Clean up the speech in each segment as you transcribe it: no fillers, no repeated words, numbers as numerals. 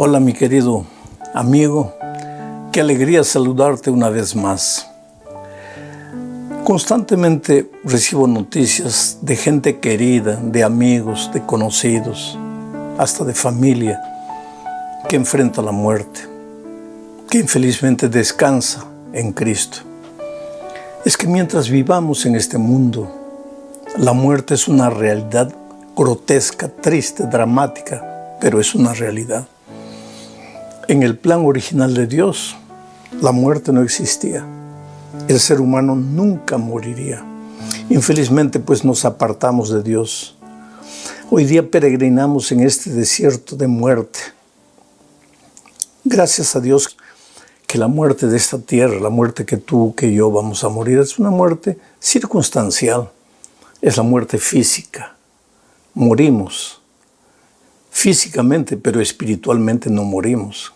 Hola mi querido amigo, qué alegría saludarte una vez más. Constantemente recibo noticias de gente querida, de amigos, de conocidos, hasta de familia, que enfrenta la muerte, que infelizmente descansa en Cristo. Es que mientras vivamos en este mundo, la muerte es una realidad grotesca, triste, dramática, pero es una realidad. En el plan original de Dios, la muerte no existía. El ser humano nunca moriría. Infelizmente, pues nos apartamos de Dios. Hoy día peregrinamos en este desierto de muerte. Gracias a Dios que la muerte de esta tierra, la muerte que tú, que yo vamos a morir, es una muerte circunstancial. Es la muerte física. Morimos físicamente, pero espiritualmente no morimos.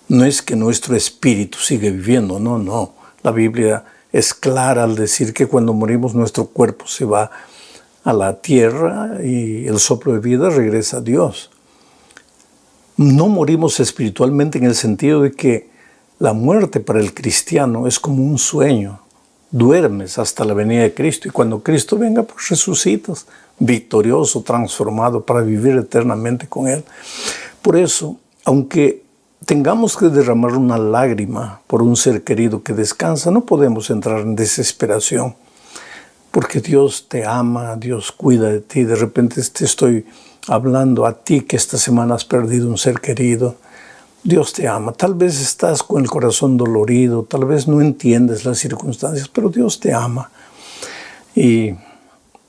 No es que nuestro espíritu sigue viviendo, no. La Biblia es clara al decir que cuando morimos nuestro cuerpo se va a la tierra y el soplo de vida regresa a Dios. No morimos espiritualmente en el sentido de que la muerte para el cristiano es como un sueño. Duermes hasta la venida de Cristo y cuando Cristo venga, pues resucitas, victorioso, transformado para vivir eternamente con Él. Por eso, aunque tengamos que derramar una lágrima por un ser querido que descansa, no podemos entrar en desesperación, porque Dios te ama, Dios cuida de ti. De repente te estoy hablando a ti que esta semana has perdido un ser querido. Dios te ama. Tal vez estás con el corazón dolorido, tal vez no entiendes las circunstancias, pero Dios te ama. Y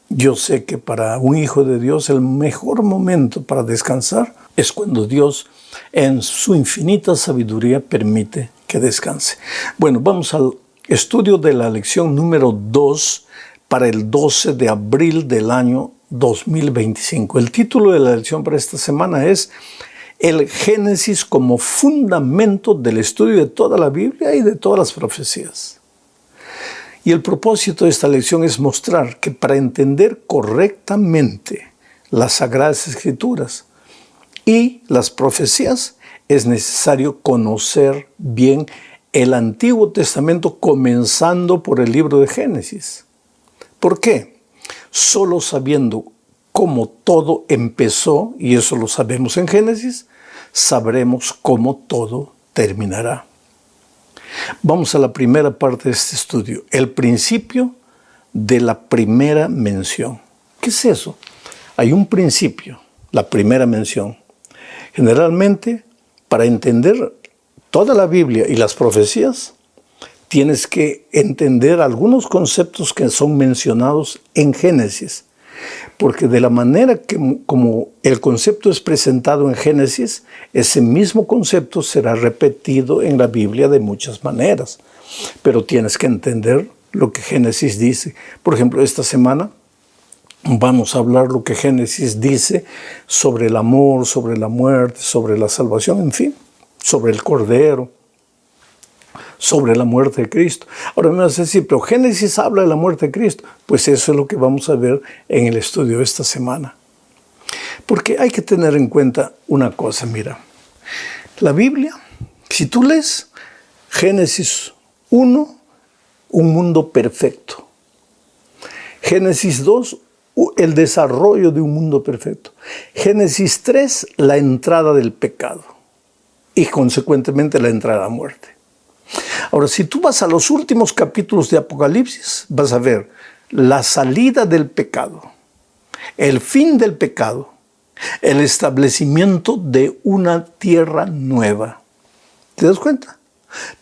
yo sé que para un hijo de Dios el mejor momento para descansar es cuando Dios en su infinita sabiduría permite que descanse. Bueno, vamos al estudio de la lección número 2 para el 12 de abril del año 2025. El título de la lección para esta semana es el Génesis como fundamento del estudio de toda la Biblia y de todas las profecías. Y el propósito de esta lección es mostrar que para entender correctamente las Sagradas Escrituras y las profecías es necesario conocer bien el Antiguo Testamento, comenzando por el libro de Génesis. ¿Por qué? Solo sabiendo cómo todo empezó, y eso lo sabemos en Génesis, sabremos cómo todo terminará. Vamos a la primera parte de este estudio, el principio de la primera mención. ¿Qué es eso? Hay un principio, la primera mención. Generalmente, para entender toda la Biblia y las profecías, tienes que entender algunos conceptos que son mencionados en Génesis. Porque de la manera como el concepto es presentado en Génesis, ese mismo concepto será repetido en la Biblia de muchas maneras. Pero tienes que entender lo que Génesis dice. Por ejemplo, esta semana vamos a hablar lo que Génesis dice sobre el amor, sobre la muerte, sobre la salvación, en fin, sobre el Cordero, sobre la muerte de Cristo. Ahora me vas a decir, pero Génesis habla de la muerte de Cristo. Pues eso es lo que vamos a ver en el estudio de esta semana. Porque hay que tener en cuenta una cosa, mira. La Biblia, si tú lees Génesis 1, un mundo perfecto. Génesis 2, el desarrollo de un mundo perfecto. Génesis 3, la entrada del pecado. Y consecuentemente la entrada a la muerte. Ahora, si tú vas a los últimos capítulos de Apocalipsis, vas a ver la salida del pecado, el fin del pecado, el establecimiento de una tierra nueva. ¿Te das cuenta?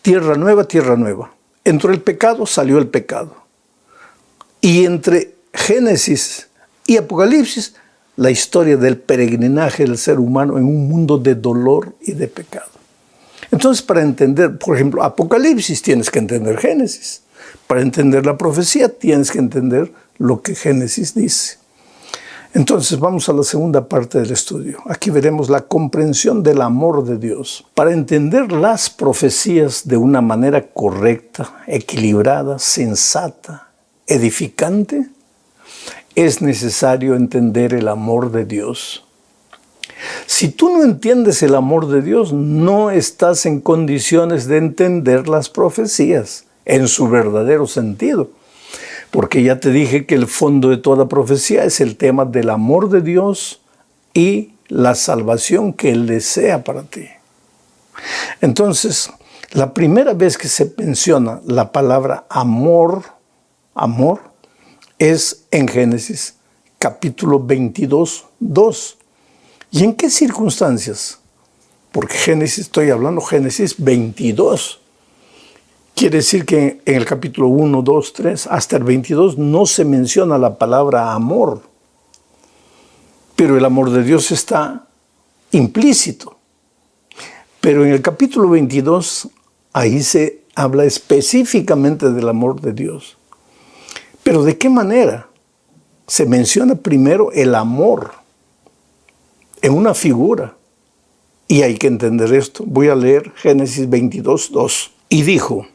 Tierra nueva, tierra nueva. Entró el pecado, salió el pecado. Y entre Génesis y Apocalipsis, la historia del peregrinaje del ser humano en un mundo de dolor y de pecado. Entonces, para entender, por ejemplo, Apocalipsis, tienes que entender Génesis. Para entender la profecía, tienes que entender lo que Génesis dice. Entonces, vamos a la segunda parte del estudio. Aquí veremos la comprensión del amor de Dios. Para entender las profecías de una manera correcta, equilibrada, sensata, edificante, es necesario entender el amor de Dios. Si tú no entiendes el amor de Dios, no estás en condiciones de entender las profecías en su verdadero sentido. Porque ya te dije que el fondo de toda profecía es el tema del amor de Dios y la salvación que Él desea para ti. Entonces, la primera vez que se menciona la palabra amor, es en Génesis capítulo 22, 2. ¿Y en qué circunstancias? Porque estoy hablando Génesis 22. Quiere decir que en el capítulo 1, 2, 3, hasta el 22 no se menciona la palabra amor. Pero el amor de Dios está implícito. Pero en el capítulo 22, ahí se habla específicamente del amor de Dios. Pero ¿de qué manera? Se menciona primero el amor en una figura. Y hay que entender esto. Voy a leer Génesis 22, 2. Y dijo: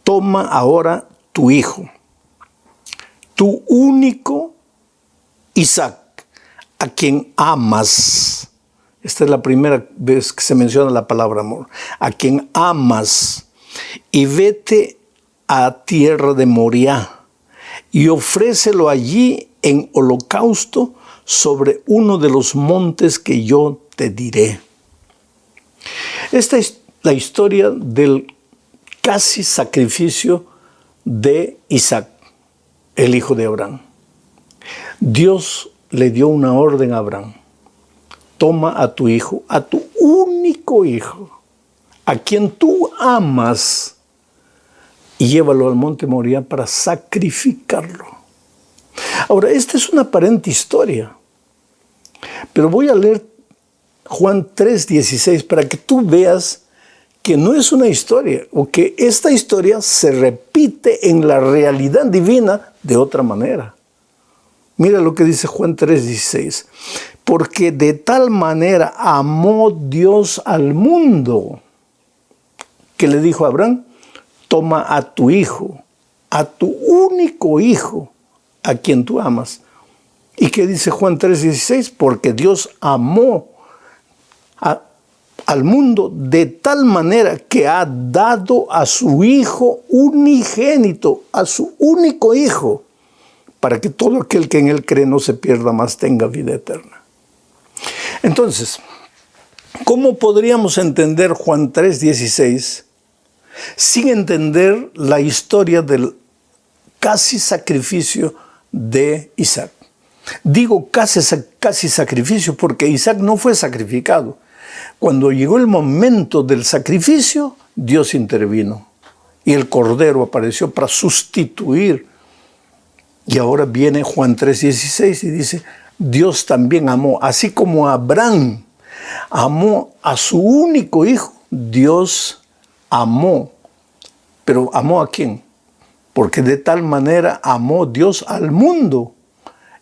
toma ahora tu hijo, tu único Isaac, a quien amas. Esta es la primera vez que se menciona la palabra amor. A quien amas, y vete a tierra de Moriah, y ofrécelo allí en holocausto sobre uno de los montes que yo te diré. Esta es la historia del casi sacrificio de Isaac, el hijo de Abraham. Dios le dio una orden a Abraham: toma a tu hijo, a tu único hijo, a quien tú amas, y llévalo al monte Moriah para sacrificarlo. Ahora, esta es una aparente historia, pero voy a leer Juan 3:16 para que tú veas que no es una historia, o que esta historia se repite en la realidad divina de otra manera. Mira lo que dice Juan 3:16. Porque de tal manera amó Dios al mundo, que le dijo a Abraham: toma a tu hijo, a tu único hijo, a quien tú amas. ¿Y qué dice Juan 3:16? Porque Dios amó al mundo de tal manera que ha dado a su Hijo unigénito, a su único Hijo, para que todo aquel que en Él cree no se pierda, mas tenga vida eterna. Entonces, ¿cómo podríamos entender Juan 3:16 sin entender la historia del casi sacrificio de Isaac? Digo casi sacrificio porque Isaac no fue sacrificado. Cuando llegó el momento del sacrificio, Dios intervino y el Cordero apareció para sustituir. Y ahora viene Juan 3:16 y dice: Dios también amó, así como Abraham amó a su único hijo, Dios amó. ¿Pero amó a quién? Porque de tal manera amó Dios al mundo.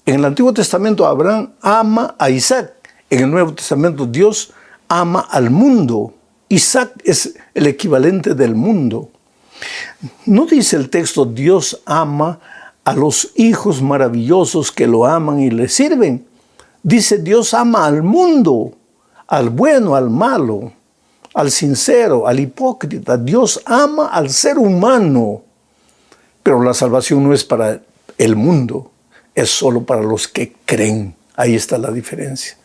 En el Antiguo Testamento Abraham ama a Isaac. En el Nuevo Testamento Dios ama al mundo. Isaac es el equivalente del mundo. No dice el texto: Dios ama a los hijos maravillosos que lo aman y le sirven. Dice: Dios ama al mundo, al bueno, al malo, al sincero, al hipócrita. Dios ama al ser humano. Pero la salvación no es para el mundo, es solo para los que creen. Ahí está la diferencia.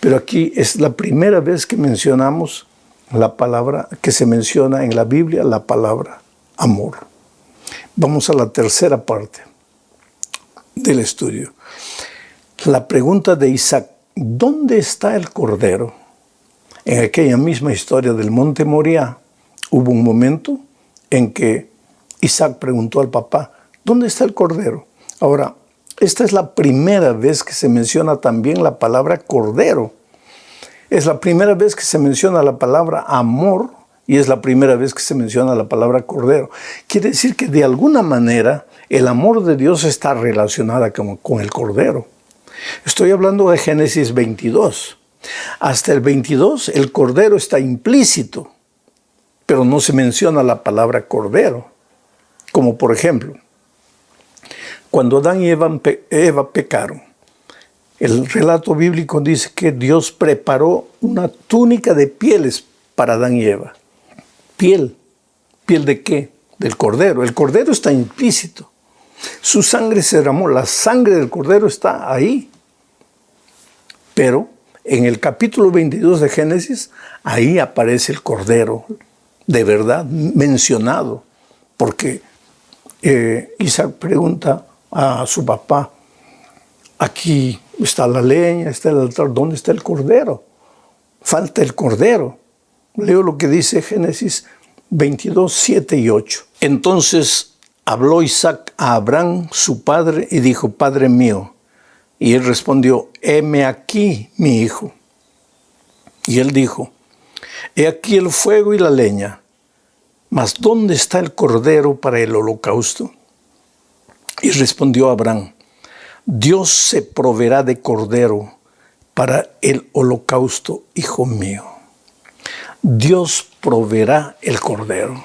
Pero aquí es la primera vez que mencionamos la palabra, que se menciona en la Biblia, la palabra amor. Vamos a la tercera parte del estudio. La pregunta de Isaac: ¿dónde está el cordero? En aquella misma historia del monte Moriah, hubo un momento en que Isaac preguntó al papá: ¿dónde está el cordero? Ahora, esta es la primera vez que se menciona también la palabra cordero. Es la primera vez que se menciona la palabra amor y es la primera vez que se menciona la palabra cordero. Quiere decir que de alguna manera el amor de Dios está relacionado con el cordero. Estoy hablando de Génesis 22. Hasta el 22 el cordero está implícito, pero no se menciona la palabra cordero. Como por ejemplo, cuando Adán y Eva pecaron, El relato bíblico dice que Dios preparó una túnica de pieles para Adán y Eva. Piel. ¿Piel de qué? Del cordero. El cordero está implícito. Su sangre se derramó. La sangre del cordero está ahí. Pero en el capítulo 22 de Génesis, ahí aparece el cordero de verdad mencionado. Porque Isaac pregunta a su papá, aquí está la leña, está el altar, ¿dónde está el cordero? Falta el cordero. Leo lo que dice Génesis 22, 7 y 8. Entonces habló Isaac a Abraham, su padre, y dijo, Padre mío. Y él respondió, heme aquí, mi hijo. Y él dijo, he aquí el fuego y la leña, mas ¿dónde está el cordero para el holocausto? Y respondió Abraham, Dios se proveerá de cordero para el holocausto, hijo mío. Dios proveerá el cordero.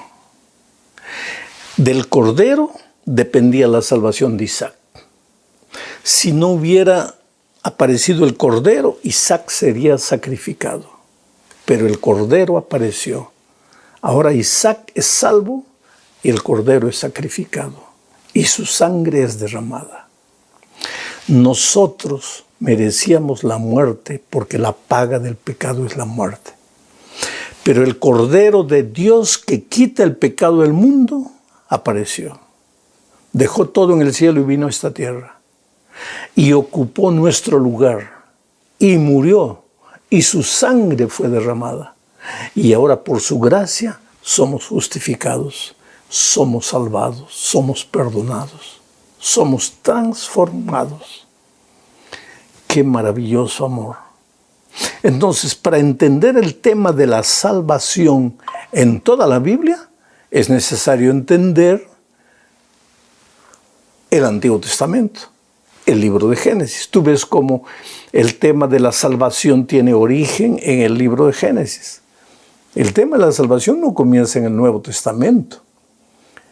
Del cordero dependía la salvación de Isaac. Si no hubiera aparecido el cordero, Isaac sería sacrificado. Pero el cordero apareció. Ahora Isaac es salvo y el cordero es sacrificado. Y su sangre es derramada. Nosotros merecíamos la muerte porque la paga del pecado es la muerte. Pero el Cordero de Dios que quita el pecado del mundo apareció. Dejó todo en el cielo y vino a esta tierra. Y ocupó nuestro lugar. Y murió. Y su sangre fue derramada. Y ahora por su gracia somos justificados. Somos salvados. Somos perdonados. Somos transformados. ¡Qué maravilloso amor! Entonces, para entender el tema de la salvación en toda la Biblia, es necesario entender el Antiguo Testamento, el libro de Génesis. Tú ves cómo el tema de la salvación tiene origen en el libro de Génesis. El tema de la salvación no comienza en el Nuevo Testamento.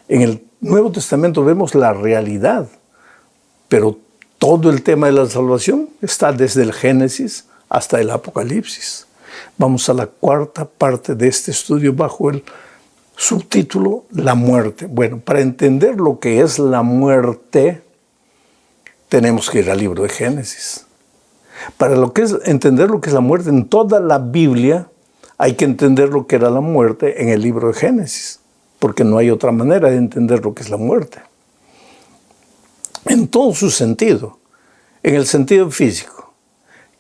En el Nuevo Testamento vemos la realidad, pero todo el tema de la salvación está desde el Génesis hasta el Apocalipsis. Vamos a la cuarta parte de este estudio bajo el subtítulo La muerte. Bueno, para entender lo que es la muerte, tenemos que ir al libro de Génesis. Para entender lo que es la muerte en toda la Biblia, hay que entender lo que era la muerte en el libro de Génesis, porque no hay otra manera de entender lo que es la muerte. En todo su sentido, en el sentido físico.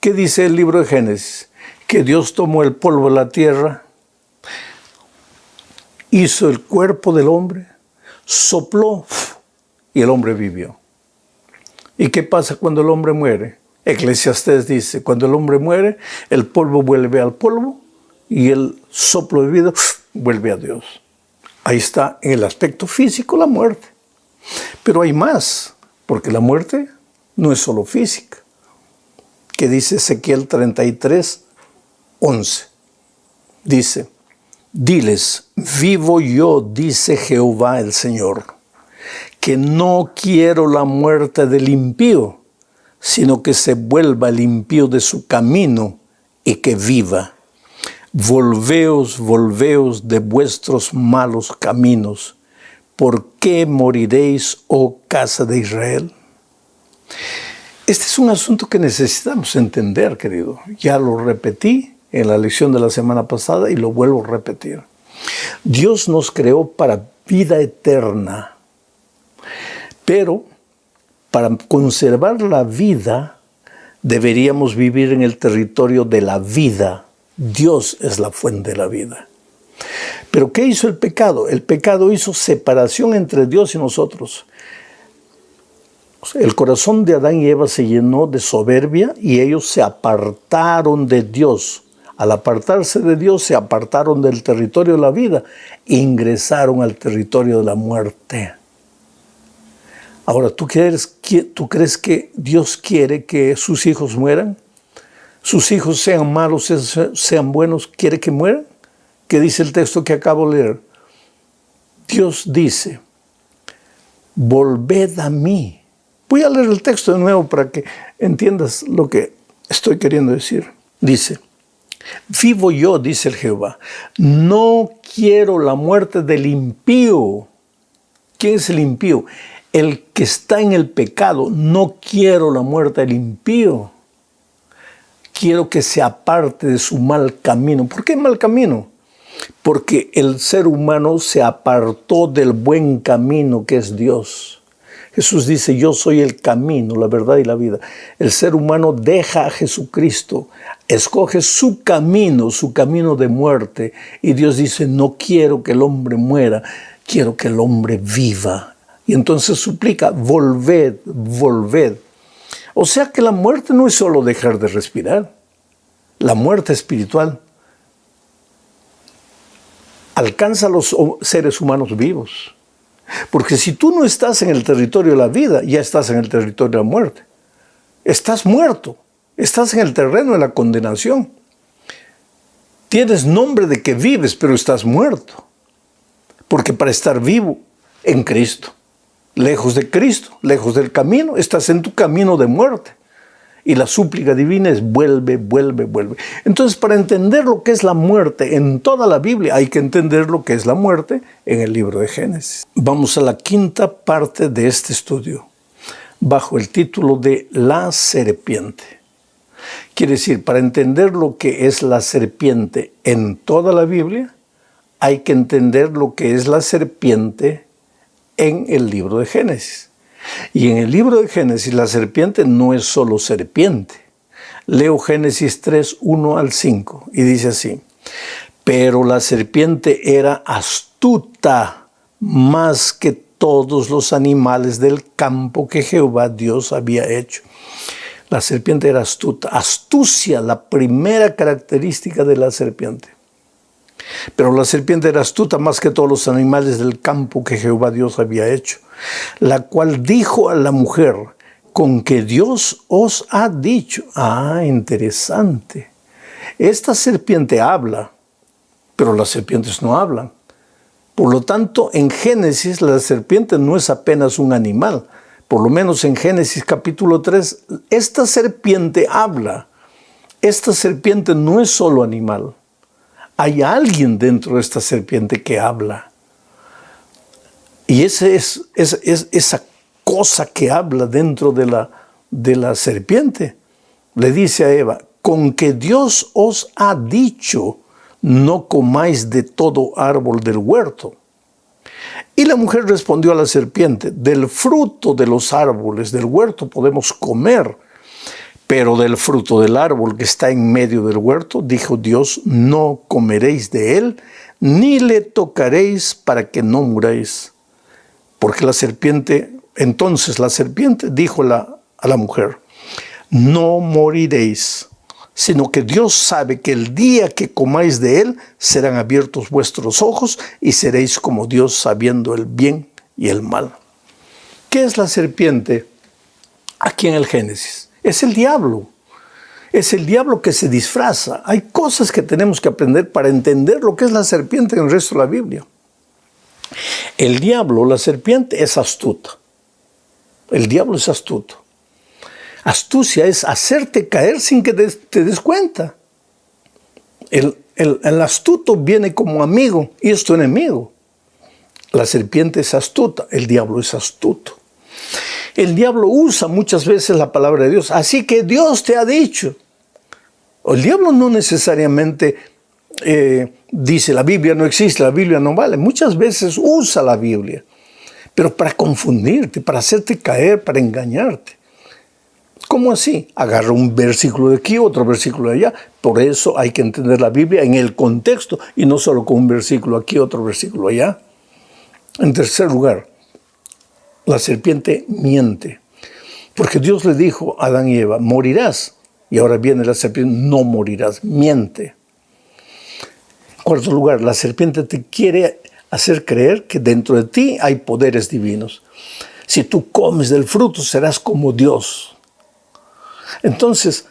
¿Qué dice el libro de Génesis? Que Dios tomó el polvo de la tierra, hizo el cuerpo del hombre, sopló y el hombre vivió. ¿Y qué pasa cuando el hombre muere? Eclesiastés dice, cuando el hombre muere, el polvo vuelve al polvo y el soplo de vida vuelve a Dios. Ahí está en el aspecto físico la muerte. Pero hay más, porque la muerte no es solo física. Que dice Ezequiel 33, 11. Dice, diles, vivo yo, dice Jehová el Señor, que no quiero la muerte del impío, sino que se vuelva el impío de su camino y que viva. Volveos, volveos de vuestros malos caminos. ¿Por qué moriréis, oh casa de Israel? Este es un asunto que necesitamos entender, querido. Ya lo repetí en la lección de la semana pasada y lo vuelvo a repetir. Dios nos creó para vida eterna, pero para conservar la vida deberíamos vivir en el territorio de la vida. Dios es la fuente de la vida. ¿Pero qué hizo el pecado? El pecado hizo separación entre Dios y nosotros. El corazón de Adán y Eva se llenó de soberbia y ellos se apartaron de Dios. Al apartarse de Dios, se apartaron del territorio de la vida e ingresaron al territorio de la muerte. Ahora, ¿tú crees que Dios quiere que sus hijos mueran? ¿Sus hijos sean malos, sean buenos, quiere que mueran? ¿Qué dice el texto que acabo de leer? Dios dice, volved a mí, Voy a leer el texto de nuevo para que entiendas lo que estoy queriendo decir. Dice, vivo yo, dice el Jehová, no quiero la muerte del impío. ¿Quién es el impío? El que está en el pecado. No quiero la muerte del impío. Quiero que se aparte de su mal camino. ¿Por qué mal camino? Porque el ser humano se apartó del buen camino que es Dios. Jesús dice, yo soy el camino, la verdad y la vida. El ser humano deja a Jesucristo, escoge su camino de muerte. Y Dios dice, no quiero que el hombre muera, quiero que el hombre viva. Y entonces suplica, volved, volved. O sea que la muerte no es solo dejar de respirar. La muerte espiritual alcanza a los seres humanos vivos. Porque si tú no estás en el territorio de la vida, ya estás en el territorio de la muerte. Estás muerto. Estás en el terreno de la condenación. Tienes nombre de que vives, pero estás muerto. Porque para estar vivo en Cristo, lejos de Cristo, lejos del camino, estás en tu camino de muerte. Y la súplica divina es vuelve, vuelve, vuelve. Entonces, para entender lo que es la muerte en toda la Biblia, hay que entender lo que es la muerte en el libro de Génesis. Vamos a la quinta parte de este estudio, bajo el título de La serpiente. Quiere decir, para entender lo que es la serpiente en toda la Biblia, hay que entender lo que es la serpiente en el libro de Génesis. Y en el libro de Génesis la serpiente no es solo serpiente. Leo Génesis 3, 1 al 5 y dice así, pero la serpiente era astuta más que todos los animales del campo que Jehová Dios había hecho. La serpiente era astuta. Astucia, la primera característica de la serpiente. Pero la serpiente era astuta más que todos los animales del campo que Jehová Dios había hecho, la cual dijo a la mujer, con que Dios os ha dicho. Ah, interesante. Esta serpiente habla, pero las serpientes no hablan. Por lo tanto, en Génesis la serpiente no es apenas un animal. Por lo menos en Génesis capítulo 3, esta serpiente habla. Esta serpiente no es solo animal. Hay alguien dentro de esta serpiente que habla. Y esa cosa que habla dentro de la serpiente. Le dice a Eva, con que Dios os ha dicho, no comáis de todo árbol del huerto. Y la mujer respondió a la serpiente, del fruto de los árboles del huerto podemos comer, pero del fruto del árbol que está en medio del huerto, dijo Dios, no comeréis de él, ni le tocaréis para que no muráis. Porque entonces la serpiente dijo a la mujer, no moriréis, sino que Dios sabe que el día que comáis de él, serán abiertos vuestros ojos y seréis como Dios sabiendo el bien y el mal. ¿Qué es la serpiente aquí en el Génesis? Es el diablo. Es el diablo que se disfraza. Hay cosas que tenemos que aprender para entender lo que es la serpiente en el resto de la Biblia. El diablo, la serpiente, es astuta. El diablo es astuto. Astucia es hacerte caer sin que te des cuenta. El astuto viene como amigo y es tu enemigo. La serpiente es astuta, el diablo es astuto. El diablo usa muchas veces la palabra de Dios. Así que Dios te ha dicho. El diablo no necesariamente dice la Biblia no existe, la Biblia no vale. Muchas veces usa la Biblia, pero para confundirte, para hacerte caer, para engañarte. ¿Cómo así? Agarra un versículo de aquí, otro versículo de allá. Por eso hay que entender la Biblia en el contexto y no solo con un versículo aquí, otro versículo allá. En tercer lugar, la serpiente miente. Porque Dios le dijo a Adán y Eva, morirás. Y ahora viene la serpiente, no morirás, miente. En cuarto lugar, la serpiente te quiere hacer creer que dentro de ti hay poderes divinos. Si tú comes del fruto, serás como Dios. Entonces,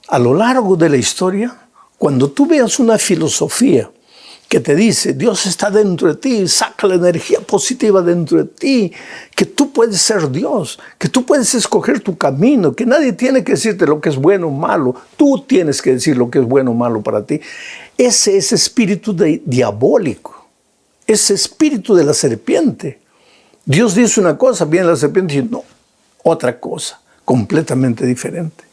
a lo largo de la historia, cuando tú veas una filosofía que te dice, Dios está dentro de ti, saca la energía positiva dentro de ti, que tú puedes ser Dios, que tú puedes escoger tu camino, que nadie tiene que decirte lo que es bueno o malo, tú tienes que decir lo que es bueno o malo para ti. Ese es espíritu diabólico, ese espíritu de la serpiente. Dios dice una cosa, viene la serpiente y dice, no, otra cosa, completamente diferente.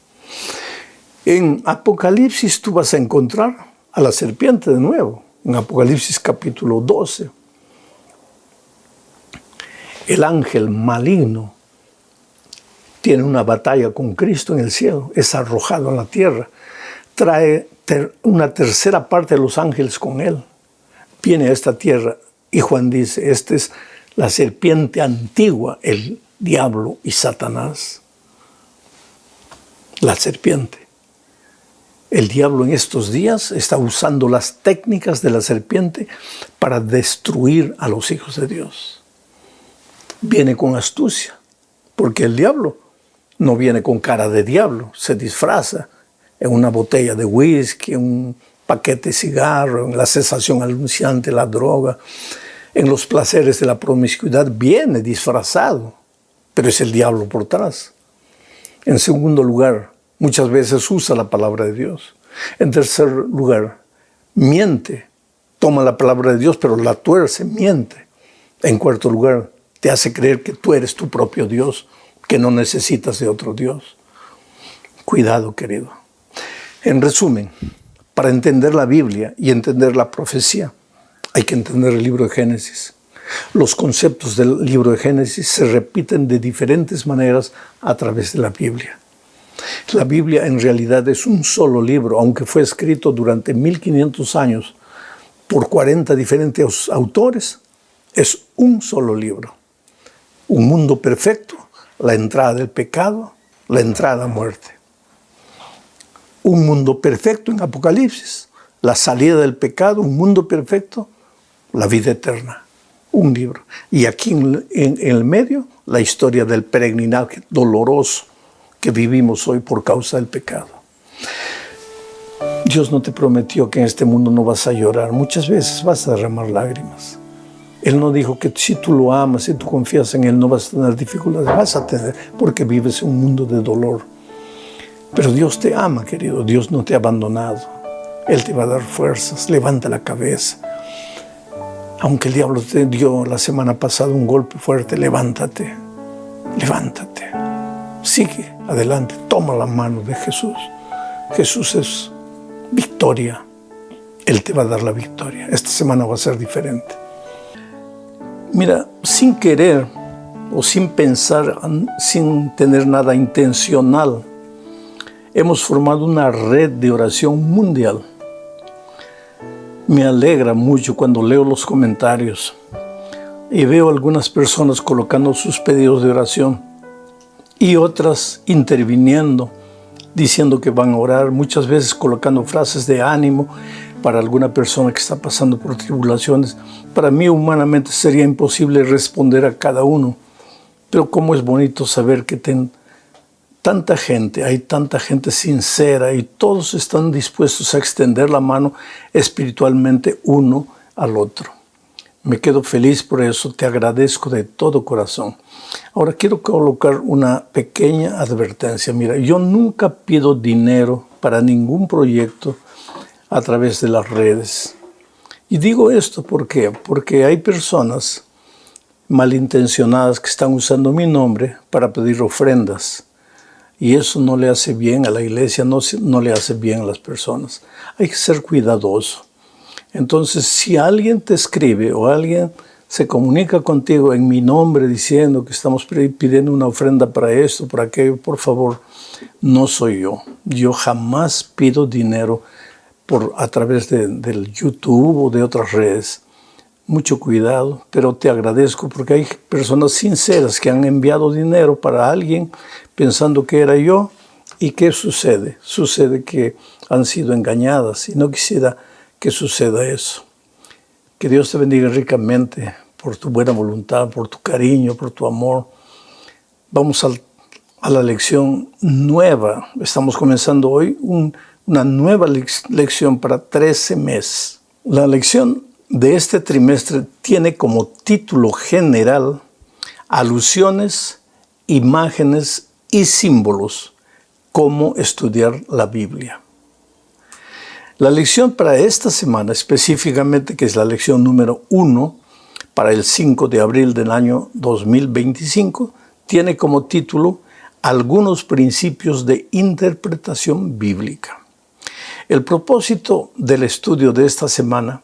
En Apocalipsis tú vas a encontrar a la serpiente de nuevo. En Apocalipsis capítulo 12, el ángel maligno tiene una batalla con Cristo en el cielo, es arrojado a la tierra, trae una tercera parte de los ángeles con él, viene a esta tierra y Juan dice, esta es la serpiente antigua, el diablo y Satanás. La serpiente. El diablo en estos días está usando las técnicas de la serpiente para destruir a los hijos de Dios. Viene con astucia, porque el diablo no viene con cara de diablo, se disfraza en una botella de whisky, en un paquete de cigarro, en la cesación anunciante, la droga, en los placeres de la promiscuidad, viene disfrazado, pero es el diablo por atrás. En segundo lugar, muchas veces usa la palabra de Dios. En tercer lugar, miente. Toma la palabra de Dios, pero la tuerce, miente. En cuarto lugar, te hace creer que tú eres tu propio Dios, que no necesitas de otro Dios. Cuidado, querido. En resumen, para entender la Biblia y entender la profecía, hay que entender el libro de Génesis. Los conceptos del libro de Génesis se repiten de diferentes maneras a través de la Biblia. La Biblia en realidad es un solo libro, aunque fue escrito durante 1500 años por 40 diferentes autores, es un solo libro. Un mundo perfecto, la entrada del pecado, la entrada a la muerte. Un mundo perfecto en Apocalipsis, la salida del pecado, un mundo perfecto, la vida eterna. Un libro. Y aquí en el medio, la historia del peregrinaje doloroso que vivimos hoy por causa del pecado. Dios no te prometió que en este mundo no vas a llorar. Muchas veces vas a derramar lágrimas. Él no dijo que si tú lo amas y tú confías en Él no vas a tener dificultades. Vas a tener, porque vives en un mundo de dolor. Pero Dios te ama, querido. Dios no te ha abandonado. Él te va a dar fuerzas. Levanta la cabeza. Aunque el diablo te dio la semana pasada un golpe fuerte, levántate. Levántate. Sigue adelante, toma la mano de Jesús. Jesús es victoria. Él te va a dar la victoria. Esta semana va a ser diferente. Mira, sin querer o sin pensar, sin tener nada intencional, hemos formado una red de oración mundial. Me alegra mucho cuando leo los comentarios y veo algunas personas colocando sus pedidos de oración y otras interviniendo, diciendo que van a orar, muchas veces colocando frases de ánimo para alguna persona que está pasando por tribulaciones. Para mí humanamente sería imposible responder a cada uno, pero cómo es bonito saber que hay tanta gente sincera y todos están dispuestos a extender la mano espiritualmente uno al otro. Me quedo feliz por eso, te agradezco de todo corazón. Ahora quiero colocar una pequeña advertencia. Mira, yo nunca pido dinero para ningún proyecto a través de las redes. Y digo esto ¿por qué? Porque hay personas malintencionadas que están usando mi nombre para pedir ofrendas. Y eso no le hace bien a la iglesia, no le hace bien a las personas. Hay que ser cuidadoso. Entonces, si alguien te escribe o alguien se comunica contigo en mi nombre diciendo que estamos pidiendo una ofrenda para esto, para aquello, por favor, no soy yo. Yo jamás pido dinero a través del YouTube o de otras redes. Mucho cuidado, pero te agradezco porque hay personas sinceras que han enviado dinero para alguien pensando que era yo. ¿Y qué sucede? Sucede que han sido engañadas y no quisiera que suceda eso. Que Dios te bendiga ricamente por tu buena voluntad, por tu cariño, por tu amor. Vamos a la lección nueva. Estamos comenzando hoy una nueva lección para 13 meses. La lección de este trimestre tiene como título general Alusiones, imágenes y símbolos. Cómo estudiar la Biblia. La lección para esta semana, específicamente, que es la lección número 1 para el 5 de abril del año 2025, tiene como título Algunos principios de interpretación bíblica. El propósito del estudio de esta semana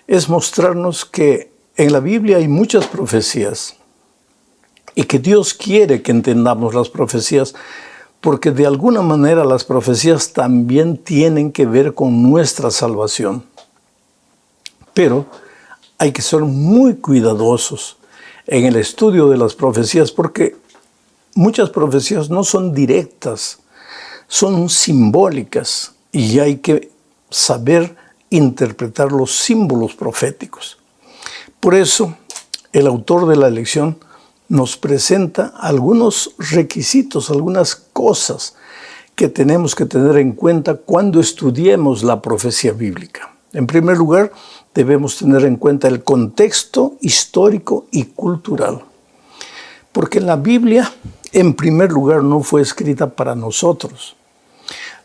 es mostrarnos que en la Biblia hay muchas profecías y que Dios quiere que entendamos las profecías porque de alguna manera las profecías también tienen que ver con nuestra salvación. Pero hay que ser muy cuidadosos en el estudio de las profecías porque muchas profecías no son directas, son simbólicas y hay que saber interpretar los símbolos proféticos. Por eso, el autor de la lección nos presenta algunos requisitos, algunas cosas que tenemos que tener en cuenta cuando estudiemos la profecía bíblica. En primer lugar, debemos tener en cuenta el contexto histórico y cultural. Porque la Biblia, en primer lugar, no fue escrita para nosotros.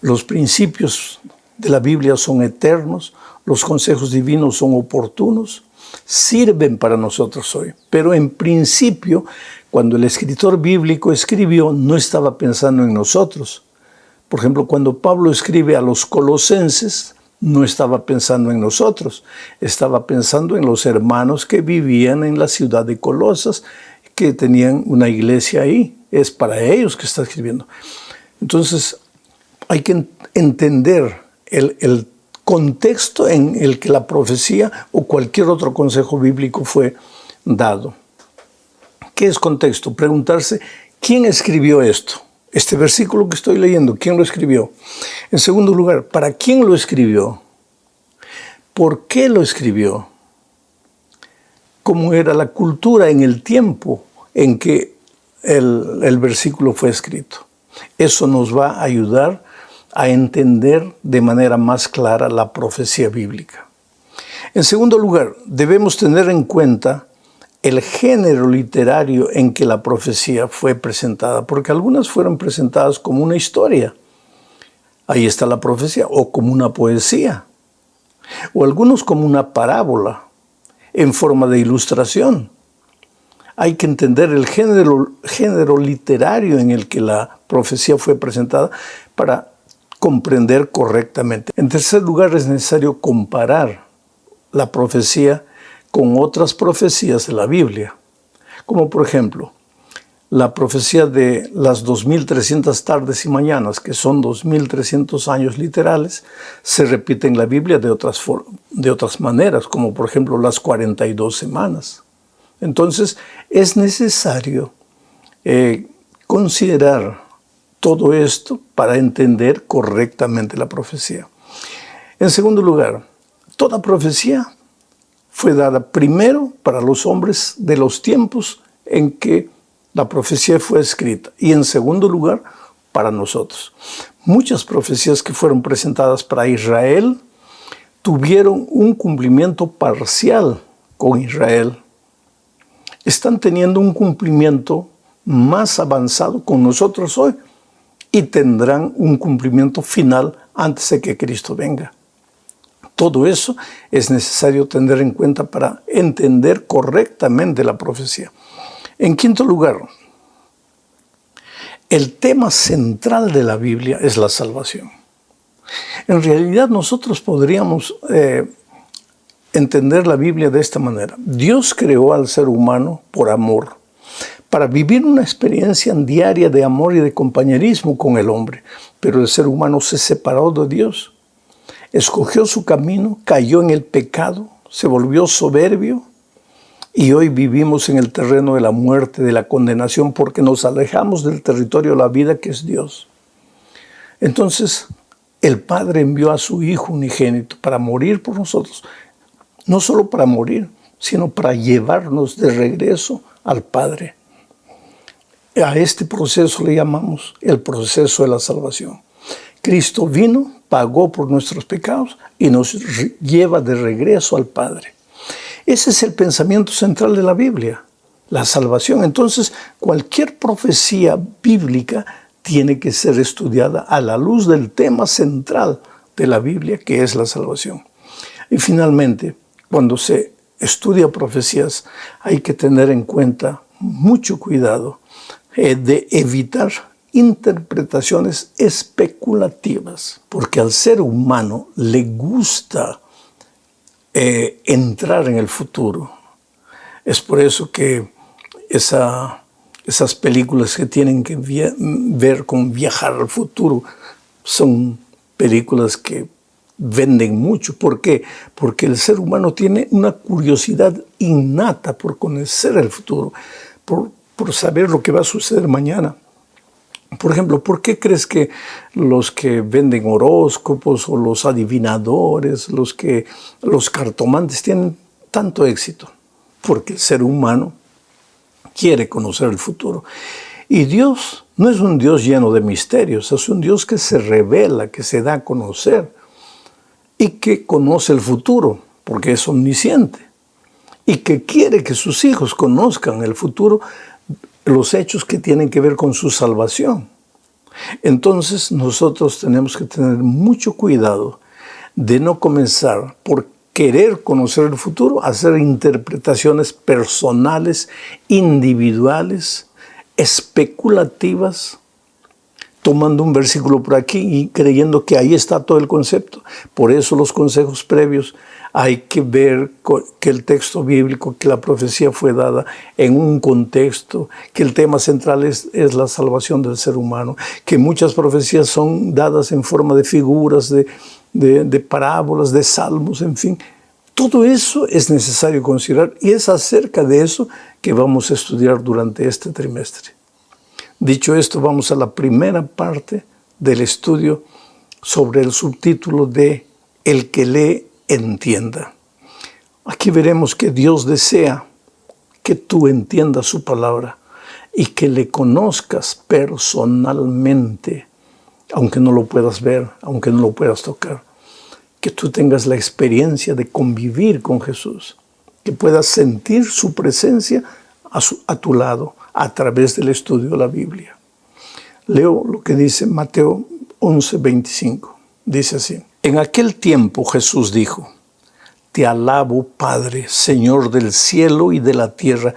Los principios de la Biblia son eternos, los consejos divinos son oportunos, sirven para nosotros hoy. Pero en principio, cuando el escritor bíblico escribió, no estaba pensando en nosotros. Por ejemplo, cuando Pablo escribe a los colosenses, no estaba pensando en nosotros. Estaba pensando en los hermanos que vivían en la ciudad de Colosas, que tenían una iglesia ahí. Es para ellos que está escribiendo. Entonces, hay que entender el contexto en el que la profecía o cualquier otro consejo bíblico fue dado. ¿Qué es contexto? Preguntarse, ¿quién escribió esto? Este versículo que estoy leyendo, ¿quién lo escribió? En segundo lugar, ¿para quién lo escribió? ¿Por qué lo escribió? ¿Cómo era la cultura en el tiempo en que el versículo fue escrito? Eso nos va a ayudar a entender de manera más clara la profecía bíblica. En segundo lugar, debemos tener en cuenta el género literario en que la profecía fue presentada, porque algunas fueron presentadas como una historia. Ahí está la profecía, o como una poesía, o algunos como una parábola en forma de ilustración. Hay que entender el género literario en el que la profecía fue presentada para comprender correctamente. En tercer lugar, es necesario comparar la profecía con otras profecías de la Biblia, como por ejemplo, la profecía de las 2300 tardes y mañanas, que son 2300 años literales, se repite en la Biblia de otras maneras, como por ejemplo las 42 semanas. Entonces, es necesario considerar todo esto para entender correctamente la profecía. En segundo lugar, toda profecía fue dada primero para los hombres de los tiempos en que la profecía fue escrita y en segundo lugar para nosotros. Muchas profecías que fueron presentadas para Israel tuvieron un cumplimiento parcial con Israel. Están teniendo un cumplimiento más avanzado con nosotros hoy y tendrán un cumplimiento final antes de que Cristo venga. Todo eso es necesario tener en cuenta para entender correctamente la profecía. En quinto lugar, el tema central de la Biblia es la salvación. En realidad nosotros podríamos entender la Biblia de esta manera. Dios creó al ser humano por amor, para vivir una experiencia diaria de amor y de compañerismo con el hombre. Pero el ser humano se separó de Dios, escogió su camino, cayó en el pecado, se volvió soberbio y hoy vivimos en el terreno de la muerte, de la condenación, porque nos alejamos del territorio de la vida que es Dios. Entonces, el Padre envió a su Hijo unigénito para morir por nosotros, no solo para morir, sino para llevarnos de regreso al Padre. A este proceso le llamamos el proceso de la salvación. Cristo vino, pagó por nuestros pecados y nos lleva de regreso al Padre. Ese es el pensamiento central de la Biblia, la salvación. Entonces, cualquier profecía bíblica tiene que ser estudiada a la luz del tema central de la Biblia, que es la salvación. Y finalmente, cuando se estudia profecías, hay que tener en cuenta mucho cuidado de evitar interpretaciones especulativas, porque al ser humano le gusta entrar en el futuro. Es por eso que esas películas que tienen que ver con viajar al futuro son películas que venden mucho. ¿Por qué? Porque el ser humano tiene una curiosidad innata por conocer el futuro, por saber lo que va a suceder mañana. Por ejemplo, ¿por qué crees que los que venden horóscopos o los adivinadores, los cartomantes tienen tanto éxito? Porque el ser humano quiere conocer el futuro. Y Dios no es un Dios lleno de misterios, es un Dios que se revela, que se da a conocer y que conoce el futuro, porque es omnisciente. Y que quiere que sus hijos conozcan el futuro, los hechos que tienen que ver con su salvación. Entonces nosotros tenemos que tener mucho cuidado de no comenzar por querer conocer el futuro, hacer interpretaciones personales, individuales, especulativas, tomando un versículo por aquí y creyendo que ahí está todo el concepto. Por eso los consejos previos hay que ver que el texto bíblico, que la profecía fue dada en un contexto, que el tema central es la salvación del ser humano, que muchas profecías son dadas en forma de figuras, de parábolas, de salmos, en fin. Todo eso es necesario considerar y es acerca de eso que vamos a estudiar durante este trimestre. Dicho esto, vamos a la primera parte del estudio sobre el subtítulo de El que lee, entienda. Aquí veremos que Dios desea que tú entiendas su palabra y que le conozcas personalmente, aunque no lo puedas ver, aunque no lo puedas tocar. Que tú tengas la experiencia de convivir con Jesús, que puedas sentir su presencia a tu lado a través del estudio de la Biblia. Leo lo que dice Mateo 11:25. Dice así: En aquel tiempo Jesús dijo: Te alabo, Padre, Señor del cielo y de la tierra,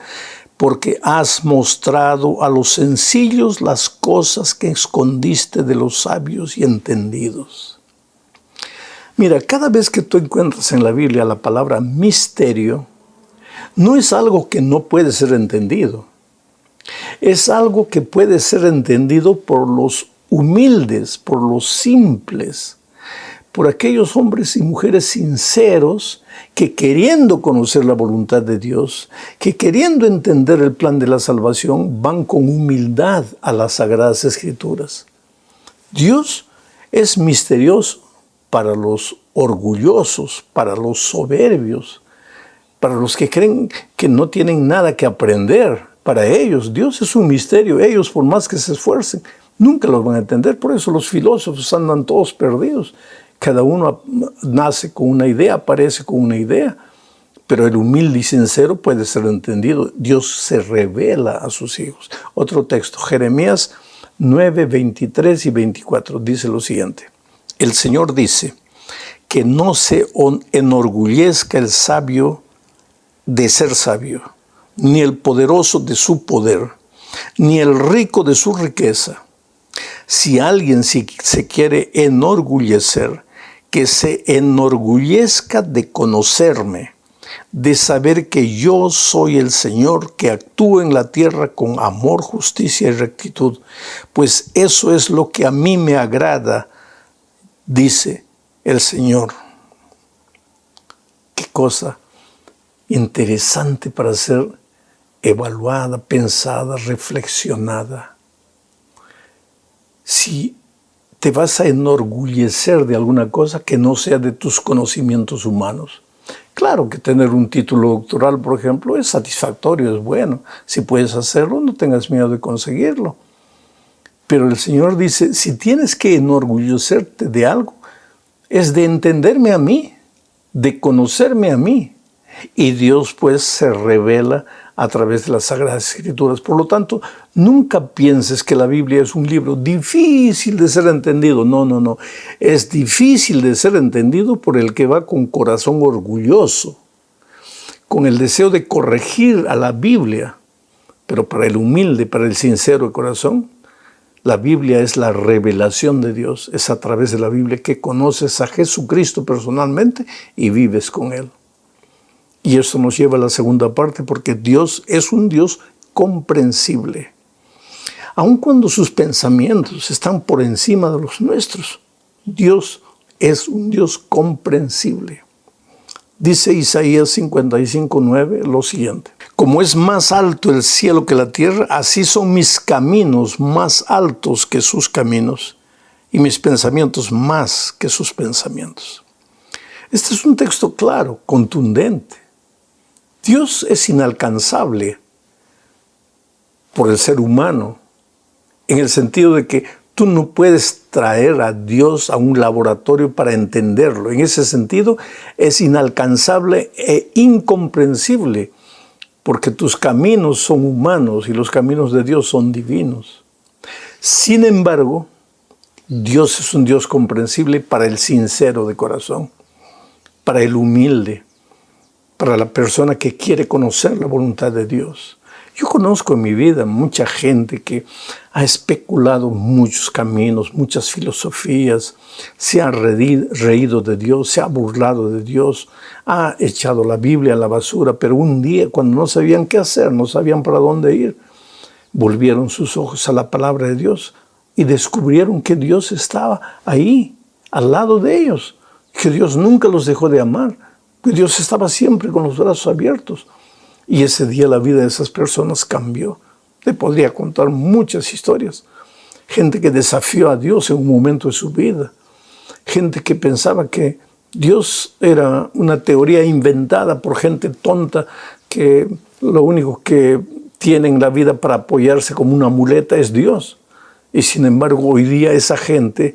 porque has mostrado a los sencillos las cosas que escondiste de los sabios y entendidos. Mira, cada vez que tú encuentras en la Biblia la palabra misterio, no es algo que no puede ser entendido. Es algo que puede ser entendido por los humildes, por los simples, por aquellos hombres y mujeres sinceros que queriendo conocer la voluntad de Dios, que queriendo entender el plan de la salvación, van con humildad a las Sagradas Escrituras. Dios es misterioso para los orgullosos, para los soberbios, para los que creen que no tienen nada que aprender. Para ellos, Dios es un misterio. Ellos, por más que se esfuercen, nunca los van a entender. Por eso los filósofos andan todos perdidos. Cada uno nace con una idea, aparece con una idea, pero el humilde y sincero puede ser entendido. Dios se revela a sus hijos. Otro texto, Jeremías 9:23 y 24, dice lo siguiente: El Señor dice que no se enorgullezca el sabio de ser sabio, ni el poderoso de su poder, ni el rico de su riqueza. Si alguien se quiere enorgullecer, que se enorgullezca de conocerme, de saber que yo soy el Señor que actúa en la tierra con amor, justicia y rectitud, pues eso es lo que a mí me agrada, dice el Señor. Qué cosa interesante para ser evaluada, pensada, reflexionada. Si te vas a enorgullecer de alguna cosa que no sea de tus conocimientos humanos. Claro que tener un título doctoral, por ejemplo, es satisfactorio, es bueno. Si puedes hacerlo, no tengas miedo de conseguirlo. Pero el Señor dice, si tienes que enorgullecerte de algo, es de entenderme a mí, de conocerme a mí. Y Dios pues se revela a través de las Sagradas Escrituras. Por lo tanto, nunca pienses que la Biblia es un libro difícil de ser entendido. No, no, no. Es difícil de ser entendido por el que va con corazón orgulloso, con el deseo de corregir a la Biblia. Pero para el humilde, para el sincero de corazón, la Biblia es la revelación de Dios. Es a través de la Biblia que conoces a Jesucristo personalmente y vives con Él. Y esto nos lleva a la segunda parte, porque Dios es un Dios comprensible. Aun cuando sus pensamientos están por encima de los nuestros, Dios es un Dios comprensible. Dice Isaías 55:9 lo siguiente: como es más alto el cielo que la tierra, así son mis caminos más altos que sus caminos, y mis pensamientos más que sus pensamientos. Este es un texto claro, contundente. Dios es inalcanzable por el ser humano, en el sentido de que tú no puedes traer a Dios a un laboratorio para entenderlo. En ese sentido, es inalcanzable e incomprensible, porque tus caminos son humanos y los caminos de Dios son divinos. Sin embargo, Dios es un Dios comprensible para el sincero de corazón, para el humilde, para la persona que quiere conocer la voluntad de Dios. Yo conozco en mi vida mucha gente que ha especulado muchos caminos, muchas filosofías, se ha reído de Dios, se ha burlado de Dios, ha echado la Biblia a la basura, pero un día, cuando no sabían qué hacer, no sabían para dónde ir, volvieron sus ojos a la palabra de Dios y descubrieron que Dios estaba ahí, al lado de ellos, que Dios nunca los dejó de amar, que Dios estaba siempre con los brazos abiertos. Y ese día la vida de esas personas cambió. Te podría contar muchas historias. Gente que desafió a Dios en un momento de su vida. Gente que pensaba que Dios era una teoría inventada por gente tonta que lo único que tiene en la vida para apoyarse como una muleta es Dios. Y sin embargo, hoy día esa gente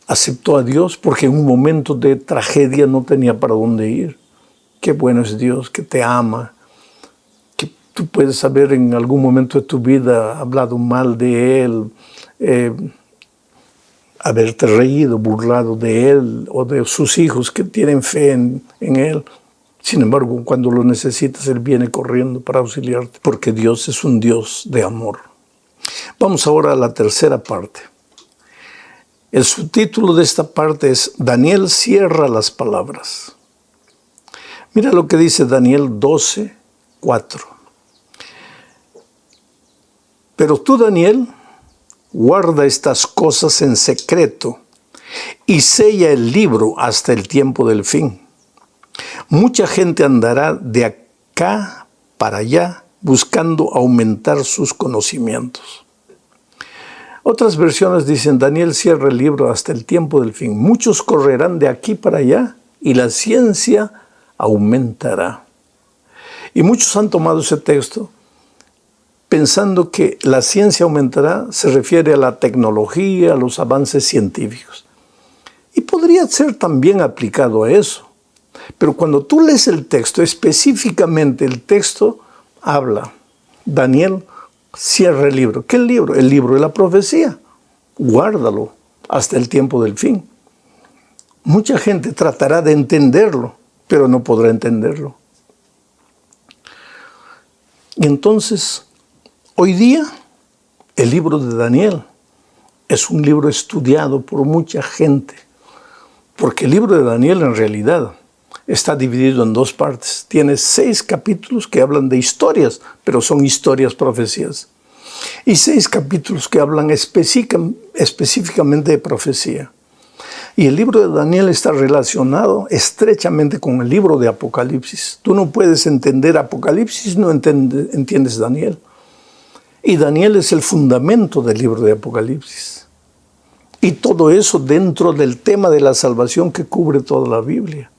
aceptó a Dios porque en un momento de tragedia no tenía para dónde ir. Qué bueno es Dios, que te ama, que tú puedes haber en algún momento de tu vida hablado mal de Él, haberte reído, burlado de Él o de sus hijos que tienen fe en Él. Sin embargo, cuando lo necesitas, Él viene corriendo para auxiliarte, porque Dios es un Dios de amor. Vamos ahora a la tercera parte. El subtítulo de esta parte es Daniel cierra las palabras. Mira lo que dice Daniel 12:4. Pero tú, Daniel, guarda estas cosas en secreto y sella el libro hasta el tiempo del fin. Mucha gente andará de acá para allá buscando aumentar sus conocimientos. Otras versiones dicen, Daniel cierra el libro hasta el tiempo del fin. Muchos correrán de aquí para allá y la ciencia aumentará. Y muchos han tomado ese texto pensando que la ciencia aumentará se refiere a la tecnología, a los avances científicos. Y podría ser también aplicado a eso. Pero cuando tú lees el texto, específicamente el texto habla, Daniel cierra el libro. ¿Qué libro? El libro de la profecía. Guárdalo hasta el tiempo del fin. Mucha gente tratará de entenderlo, pero no podrá entenderlo. Y entonces, hoy día, el libro de Daniel es un libro estudiado por mucha gente, porque el libro de Daniel en realidad está dividido en dos partes. Tiene 6 capítulos que hablan de historias, pero son historias profecías. Y 6 capítulos que hablan específicamente de profecía. Y el libro de Daniel está relacionado estrechamente con el libro de Apocalipsis. Tú no puedes entender Apocalipsis, no entiendes Daniel. Y Daniel es el fundamento del libro de Apocalipsis. Y todo eso dentro del tema de la salvación que cubre toda la Biblia.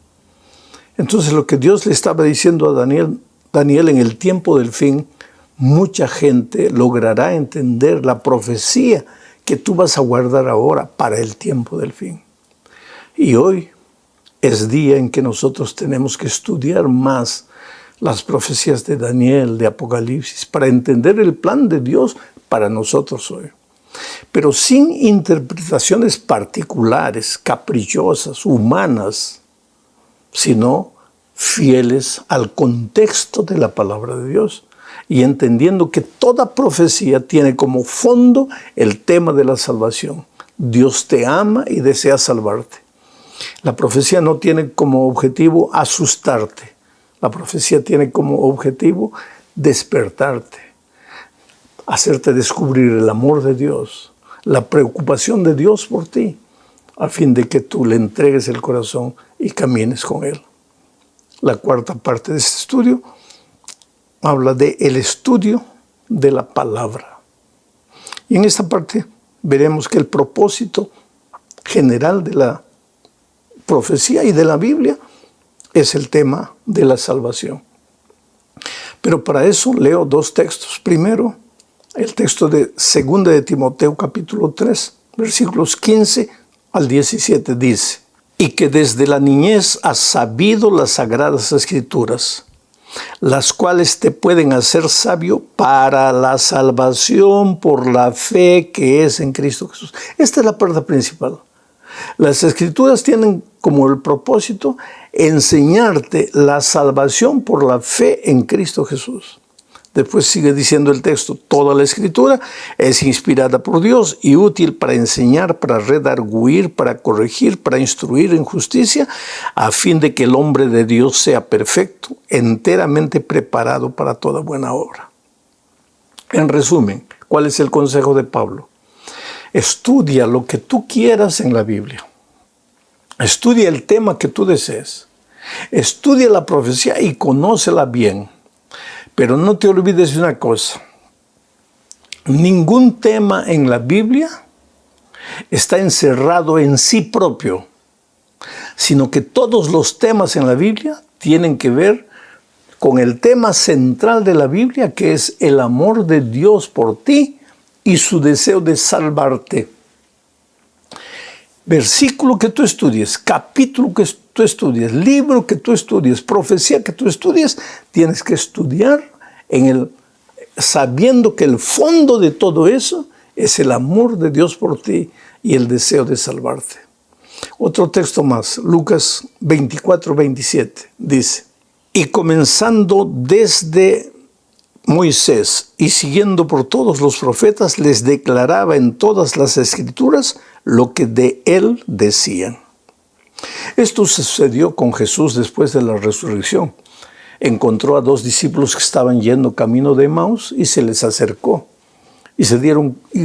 Entonces lo que Dios le estaba diciendo a Daniel, en el tiempo del fin, mucha gente logrará entender la profecía que tú vas a guardar ahora para el tiempo del fin. Y hoy es día en que nosotros tenemos que estudiar más las profecías de Daniel, de Apocalipsis, para entender el plan de Dios para nosotros hoy. Pero sin interpretaciones particulares, caprichosas, humanas, sino fieles al contexto de la palabra de Dios y entendiendo que toda profecía tiene como fondo el tema de la salvación. Dios te ama y desea salvarte. La profecía no tiene como objetivo asustarte. La profecía tiene como objetivo despertarte, hacerte descubrir el amor de Dios, la preocupación de Dios por ti, a fin de que tú le entregues el corazón y camines con Él. La cuarta parte de este estudio habla del estudio de la palabra. Y en esta parte veremos que el propósito general de la profecía y de la Biblia es el tema de la salvación. Pero para eso leo dos textos. Primero, el texto de 2 de Timoteo capítulo 3, versículos 15 al 17 dice: y que desde la niñez has sabido las sagradas escrituras, las cuales te pueden hacer sabio para la salvación por la fe que es en Cristo Jesús. Esta es la parte principal. Las escrituras tienen como el propósito enseñarte la salvación por la fe en Cristo Jesús. Después sigue diciendo el texto: toda la escritura es inspirada por Dios y útil para enseñar, para redarguir, para corregir, para instruir en justicia, a fin de que el hombre de Dios sea perfecto, enteramente preparado para toda buena obra. En resumen, ¿cuál es el consejo de Pablo? Estudia lo que tú quieras en la Biblia. Estudia el tema que tú desees. Estudia la profecía y conócela bien. Pero no te olvides de una cosa. Ningún tema en la Biblia está encerrado en sí propio, sino que todos los temas en la Biblia tienen que ver con el tema central de la Biblia, que es el amor de Dios por ti y su deseo de salvarte. Versículo que tú estudies, capítulo que tú estudies, libro que tú estudies, profecía que tú estudies, tienes que estudiar sabiendo que el fondo de todo eso es el amor de Dios por ti y el deseo de salvarte. Otro texto más, Lucas 24, 27, dice: y comenzando desde Moisés y siguiendo por todos los profetas, les declaraba en todas las escrituras lo que de él decían. Esto sucedió con Jesús después de la resurrección. Encontró a dos discípulos que estaban yendo camino de Emaús y se les acercó. Y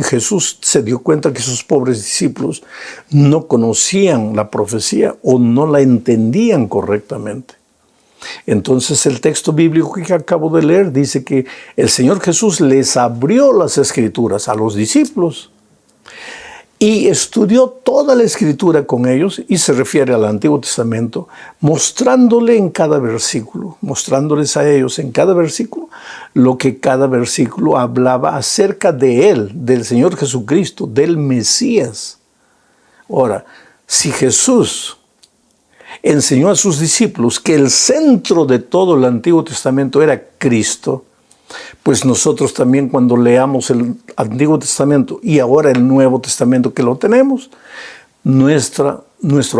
Jesús se dio cuenta que sus pobres discípulos no conocían la profecía o no la entendían correctamente. Entonces el texto bíblico que acabo de leer dice que el Señor Jesús les abrió las escrituras a los discípulos y estudió toda la escritura con ellos, y se refiere al Antiguo Testamento, mostrándoles a ellos en cada versículo lo que cada versículo hablaba acerca de Él, del Señor Jesucristo, del Mesías. Ahora, si Jesús enseñó a sus discípulos que el centro de todo el Antiguo Testamento era Cristo, pues nosotros también, cuando leamos el Antiguo Testamento y ahora el Nuevo Testamento que lo tenemos, nuestro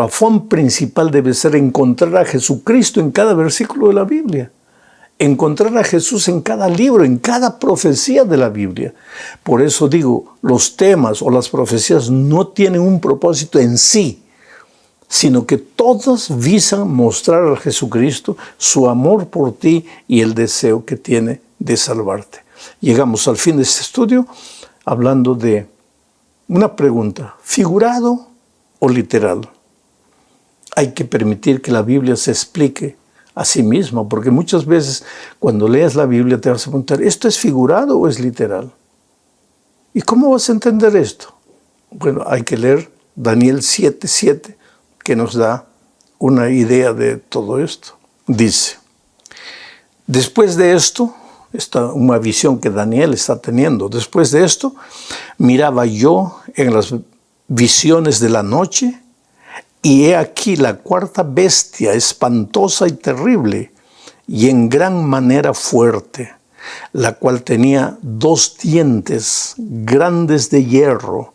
afán principal debe ser encontrar a Jesucristo en cada versículo de la Biblia, encontrar a Jesús en cada libro, en cada profecía de la Biblia. Por eso digo, los temas o las profecías no tienen un propósito en sí, sino que todas visan mostrar a Jesucristo su amor por ti y el deseo que tiene de salvarte. Llegamos al fin de este estudio hablando de una pregunta: ¿figurado o literal? Hay que permitir que la Biblia se explique a sí misma, porque muchas veces cuando leas la Biblia te vas a preguntar: ¿esto es figurado o es literal? ¿Y cómo vas a entender esto? Bueno, hay que leer Daniel 7:7, que nos da una idea de todo esto. Dice: después de esto, una visión que Daniel está teniendo, después de esto, miraba yo en las visiones de la noche, Y he aquí la cuarta bestia, espantosa y terrible, y en gran manera fuerte, la cual tenía 2 dientes grandes de hierro,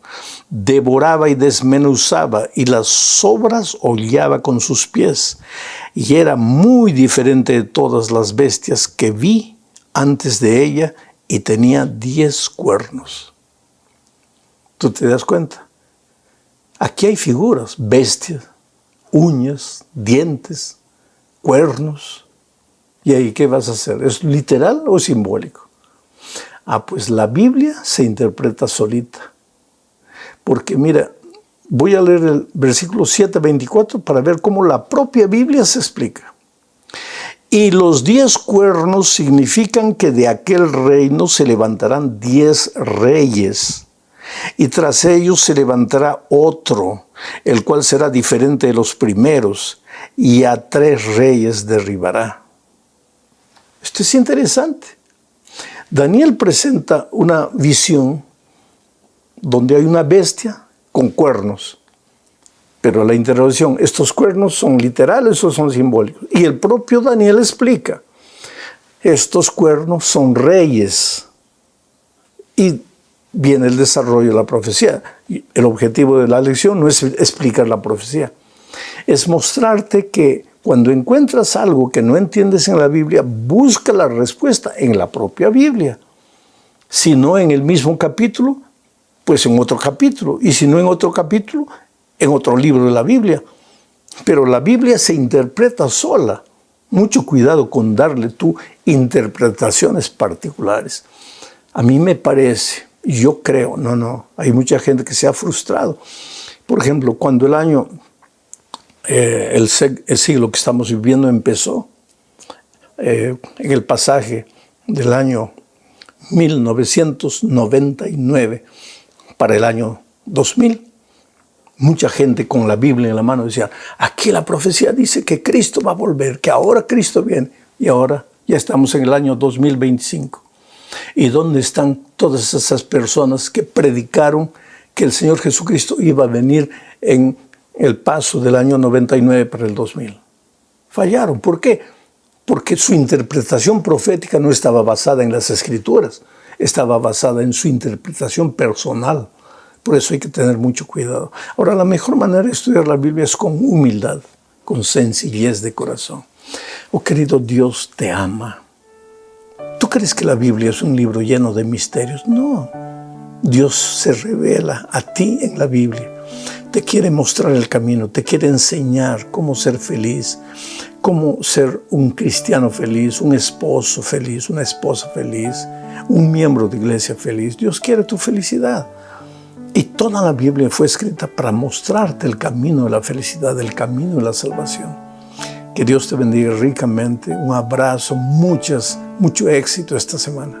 devoraba y desmenuzaba, y las sobras hollaba con sus pies, y era muy diferente de todas las bestias que vi antes de ella, y tenía 10 cuernos. ¿Tú te das cuenta? Aquí hay figuras, bestias, uñas, dientes, cuernos. ¿Y ahí qué vas a hacer? ¿Es literal o simbólico? Pues la Biblia se interpreta solita. Porque mira, voy a leer el versículo 7-24 para ver cómo la propia Biblia se explica. Y los 10 cuernos significan que de aquel reino se levantarán 10 reyes. Y tras ellos se levantará otro, el cual será diferente de los primeros, y a 3 reyes derribará. Esto es interesante. Daniel presenta una visión donde hay una bestia con cuernos. Pero la interrogación, ¿estos cuernos son literales o son simbólicos? Y el propio Daniel explica, estos cuernos son reyes. Y viene el desarrollo de la profecía. El objetivo de la lección no es explicar la profecía, es mostrarte que cuando encuentras algo que no entiendes en la Biblia, busca la respuesta en la propia Biblia. Si no en el mismo capítulo, pues en otro capítulo. Y si no en otro capítulo, en otro libro de la Biblia. Pero la Biblia se interpreta sola. Mucho cuidado con darle tú interpretaciones particulares. A mí me parece, yo creo, hay mucha gente que se ha frustrado. Por ejemplo, cuando el siglo que estamos viviendo empezó, en el pasaje del año 1999 para el año 2000, mucha gente con la Biblia en la mano decía, aquí la profecía dice que Cristo va a volver, que ahora Cristo viene, y ahora ya estamos en el año 2025. ¿Y dónde están todas esas personas que predicaron que el Señor Jesucristo iba a venir en el paso del año 99 para el 2000? Fallaron. ¿Por qué? Porque su interpretación profética no estaba basada en las Escrituras, estaba basada en su interpretación personal. Por eso hay que tener mucho cuidado. Ahora, la mejor manera de estudiar la Biblia es con humildad, con sencillez de corazón. Oh, querido Dios, te ama. ¿Tú crees que la Biblia es un libro lleno de misterios? No. Dios se revela a ti en la Biblia. Te quiere mostrar el camino, te quiere enseñar cómo ser feliz, cómo ser un cristiano feliz, un esposo feliz, una esposa feliz, un miembro de iglesia feliz. Dios quiere tu felicidad. Y toda la Biblia fue escrita para mostrarte el camino de la felicidad, el camino de la salvación. Que Dios te bendiga ricamente. Un abrazo, mucho éxito esta semana.